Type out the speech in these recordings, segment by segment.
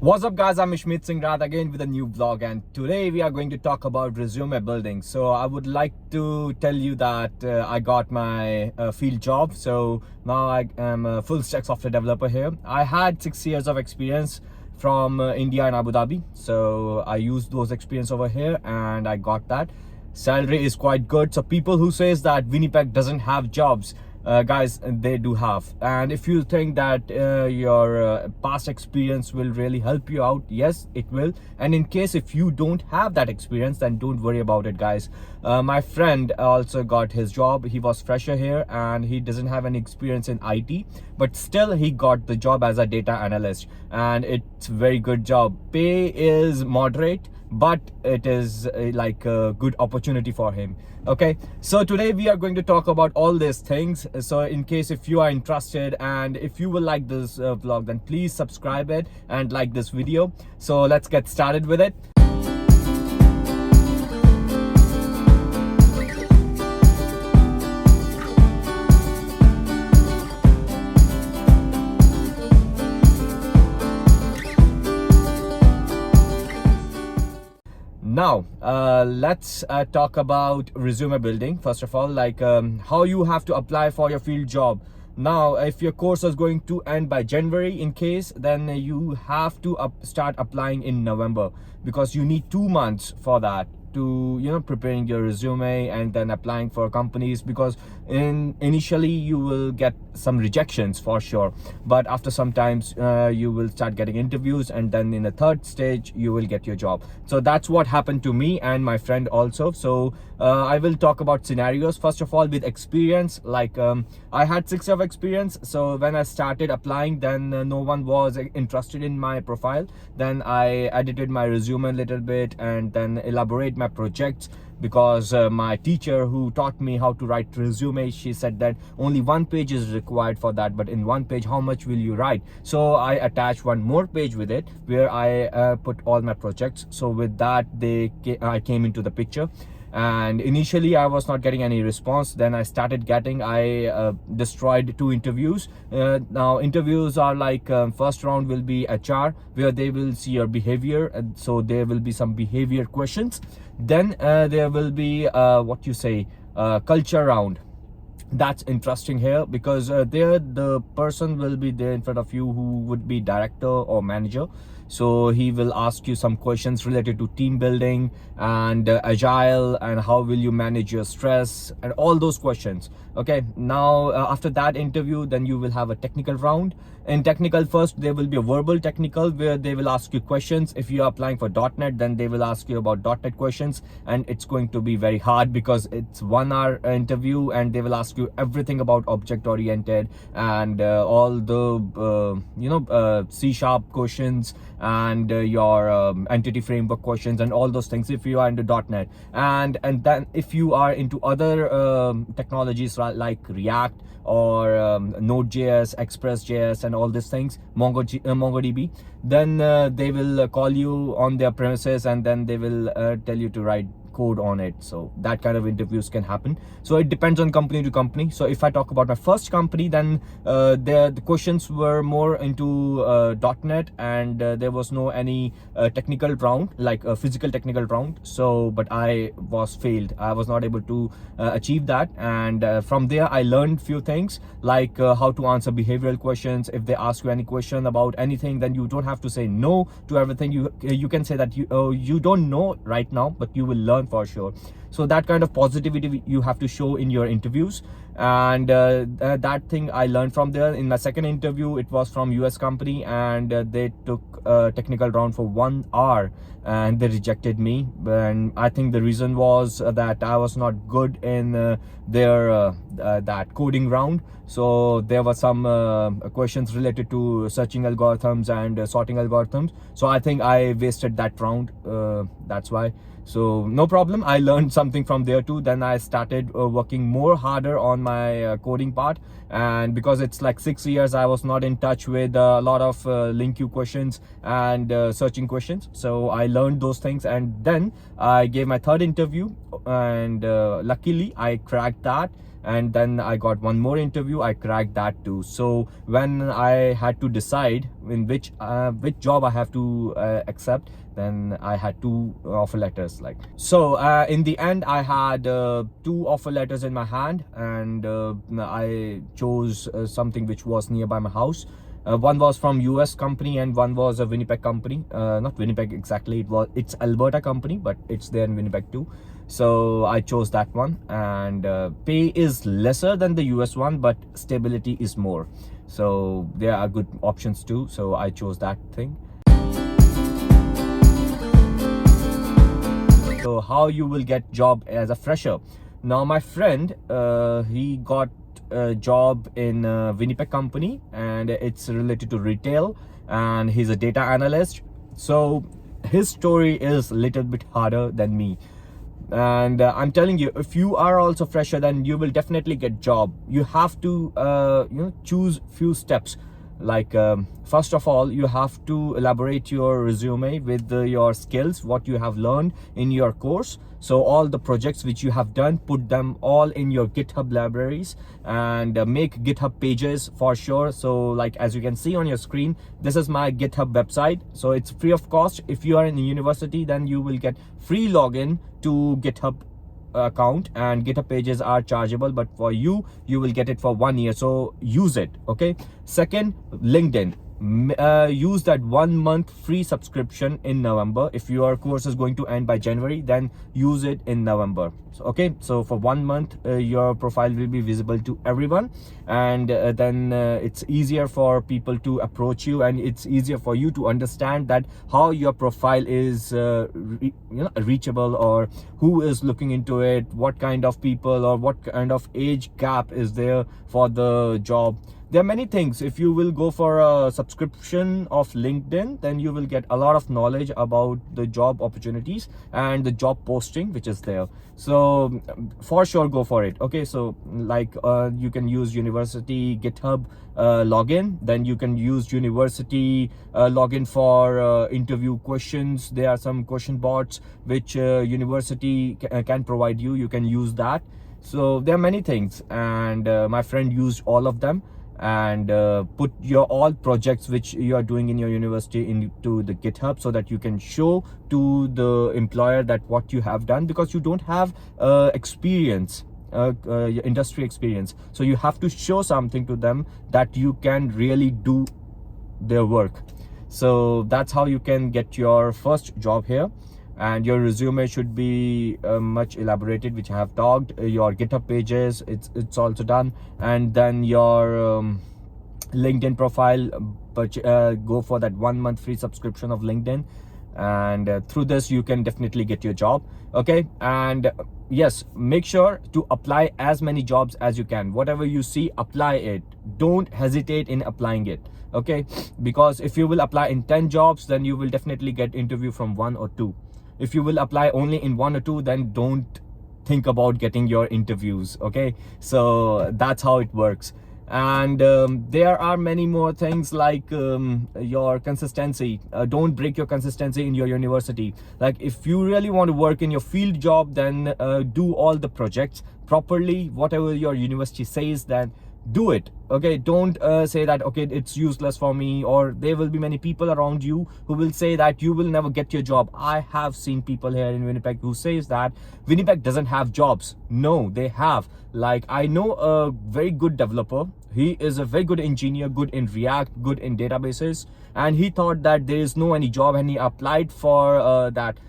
What's up guys, I'm Ishmeet Singh Rath again with a new vlog, and today we are going to talk about resume building. So I would like to tell you that I got my field job. So now I am a full stack software developer here. I had 6 years of experience from India and Abu Dhabi. So I used those experience over here and I got that. Salary is quite good. So people who says that Winnipeg doesn't have jobs, guys, they do have. And if you think that your past experience will really help you out, yes, it will. And in case if you don't have that experience, then don't worry about it, guys. My friend also got his job. He was fresher here and he doesn't have any experience in IT, but still he got the job as a data analyst, and it's a very good job. Pay is moderate, but it is like a good opportunity for him. Okay, so today we are going to talk about all these things. So in case if you are interested and if you will like this vlog, then please subscribe it and like this video. So let's get started with it. Now let's talk about resume building. First of all, like how you have to apply for your field job. Now if your course is going to end by January, in case, then you have to start applying in November, because you need 2 months for that, to preparing your resume and then applying for companies, because initially you will get some rejections for sure, but after some times you will start getting interviews, and then in the third stage you will get your job. So that's what happened to me and my friend also. So I will talk about scenarios. First of all, with experience, like I had 6 years of experience. So when I started applying, then no one was interested in my profile. Then I edited my resume a little bit and then elaborate my projects, because my teacher who taught me how to write resume, she said that only 1 page is required for that, but in 1 page how much will you write? So I attached 1 more page with it where I put all my projects. So with that I came into the picture. And initially I was not getting any response. Then I started getting, I destroyed 2 interviews. Now interviews are like first round will be HR, where they will see your behavior, and so there will be some behavior questions. Then there will be culture round. That's interesting here, because there the person will be there in front of you who would be director or manager. So he will ask you some questions related to team building and agile, and how will you manage your stress, and all those questions. Okay, now after that interview, then you will have a technical round. In technical, first there will be a verbal technical, where they will ask you questions. If you are applying for .NET, then they will ask you about .NET questions, and it's going to be very hard because it's 1 hour interview, and they will ask you everything about object oriented and all the C# questions, and your entity framework questions, and all those things if you are into .NET. And then if you are into other technologies like React or Node.js, Express.js, and all these things, MongoDB, then they will call you on their premises, and then they will tell you to write code on it. So that kind of interviews can happen. So it depends on company to company. So if I talk about my first company, then the questions were more into .NET, and there was no any technical round, like a physical technical round. So but I was failed. I was not able to achieve that. And from there I learned few things, like how to answer behavioral questions. If they ask you any question about anything, then you don't have to say no to everything. You can say that you don't know right now, but you will learn for sure. So that kind of positivity you have to show in your interviews. And that thing I learned from there. In my second interview, it was from US company, and they took a technical round for 1 hour, and they rejected me. And I think the reason was that I was not good in their that coding round. So there were some questions related to searching algorithms and sorting algorithms. So I think I wasted that round. That's why. So no problem, I learned something from there too. Then I started working more harder on my coding part, and because it's like 6 years, I was not in touch with a lot of LINQ questions and searching questions. So I learned those things, and then I gave my third interview, and luckily I cracked that. and then I got one more interview. I cracked that too. So when I had to decide in which job I have to accept, then I had two offer letters. Like, so in the end I had two offer letters in my hand, and I chose something which was nearby my house. One was from US company and one was a Winnipeg company. Not Winnipeg exactly, it's Alberta company, but it's there in Winnipeg too. So I chose that one, and pay is lesser than the US one, but stability is more. So there are good options too. So I chose that thing. So how you will get job as a fresher? Now my friend, he got a job in a Winnipeg company, and it's related to retail, and he's a data analyst. So his story is a little bit harder than me, and I'm telling you, if you are also fresher, then you will definitely get job. You have to choose few steps. Like first of all, you have to elaborate your resume with your skills, what you have learned in your course. So all the projects which you have done, put them all in your GitHub libraries, and make GitHub pages for sure. So like as you can see on your screen, this is my GitHub website. So it's free of cost. If you are in the university, then you will get free login to GitHub account, and GitHub pages are chargeable, but for you will get it for 1 year. So use it. Okay. Second, LinkedIn. Use that 1 month free subscription in November. If your course is going to end by January, then use it in November. So, okay, so for 1 month your profile will be visible to everyone, and then it's easier for people to approach you, and it's easier for you to understand that how your profile is reachable, or who is looking into it, what kind of people or what kind of age gap is there for the job. There are many things. If you will go for a subscription of LinkedIn, then you will get a lot of knowledge about the job opportunities and the job posting which is there. So for sure, go for it. Okay, so like you can use university GitHub login, then you can use university login for interview questions. There are some question bots which university can provide you. You can use that. So there are many things, and my friend used all of them, and put your all projects which you are doing in your university into the GitHub, so that you can show to the employer that what you have done, because you don't have experience, industry experience. So you have to show something to them that you can really do their work. So that's how you can get your first job here. And your resume should be much elaborated, which I have talked. Your GitHub pages, it's also done. And then your LinkedIn profile, but go for that 1 month free subscription of LinkedIn, and through this you can definitely get your job. Okay, and yes, make sure to apply as many jobs as you can. Whatever you see, apply it. Don't hesitate in applying it. Okay, because if you will apply in 10 jobs, then you will definitely get interview from 1 or 2. If you will apply only in 1 or 2, then don't think about getting your interviews. Okay, so that's how it works. And there are many more things, like your consistency. Don't break your consistency in your university. Like if you really want to work in your field job, then do all the projects properly. Whatever your university says, then do it. Okay, don't say that okay, it's useless for me, or there will be many people around you who will say that you will never get your job. I have seen people here in Winnipeg who says that Winnipeg doesn't have jobs. No, they have. Like, I know a very good developer. He is a very good engineer, good in React, good in databases, and he thought that there is no any job, and he applied for that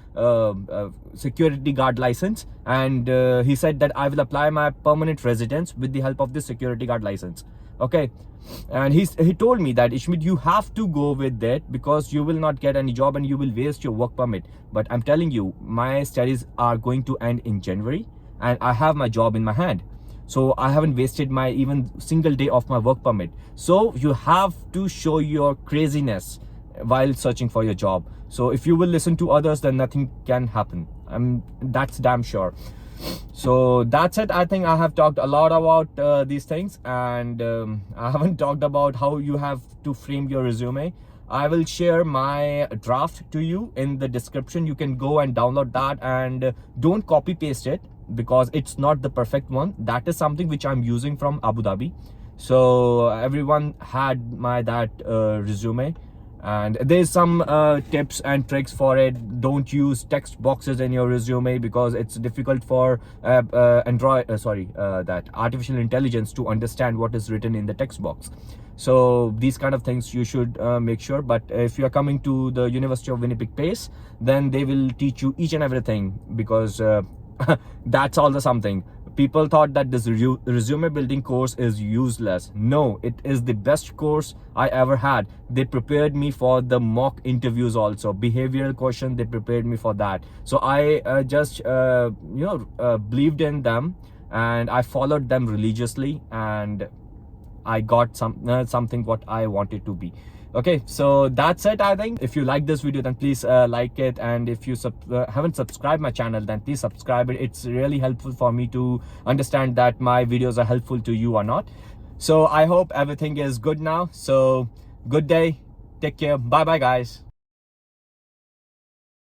security guard license, and he said that I will apply my permanent residence with the help of this security guard license. Okay, and he told me that, Ishmeet, you have to go with that, because you will not get any job and you will waste your work permit. But I'm telling you, my studies are going to end in January, and I have my job in my hand. So I haven't wasted my even single day of my work permit. So you have to show your craziness while searching for your job. So if you will listen to others, then nothing can happen. That's damn sure. So that's it. I think I have talked a lot about these things, and I haven't talked about how you have to frame your resume. I will share my draft to you in the description. You can go and download that, and don't copy paste it. because it's not the perfect one. That is something which I'm using from Abu Dhabi. So everyone had my that resume, and there's some tips and tricks for it. Don't use text boxes in your resume because it's difficult for that artificial intelligence to understand what is written in the text box. So these kind of things you should make sure. But if you are coming to the University of Winnipeg PACE, then they will teach you each and everything, because that's all the something. People thought that this resume building course is useless. No, it is the best course I ever had. They prepared me for the mock interviews also, behavioral question, they prepared me for that. So I just believed in them, and I followed them religiously, and I got something what I wanted to be. Okay, so that's it. I think if you like this video, then please like it, and if you haven't subscribed my channel, then please subscribe it. It's really helpful for me to understand that my videos are helpful to you or not. So I hope everything is good now. So good day, take care, bye bye guys.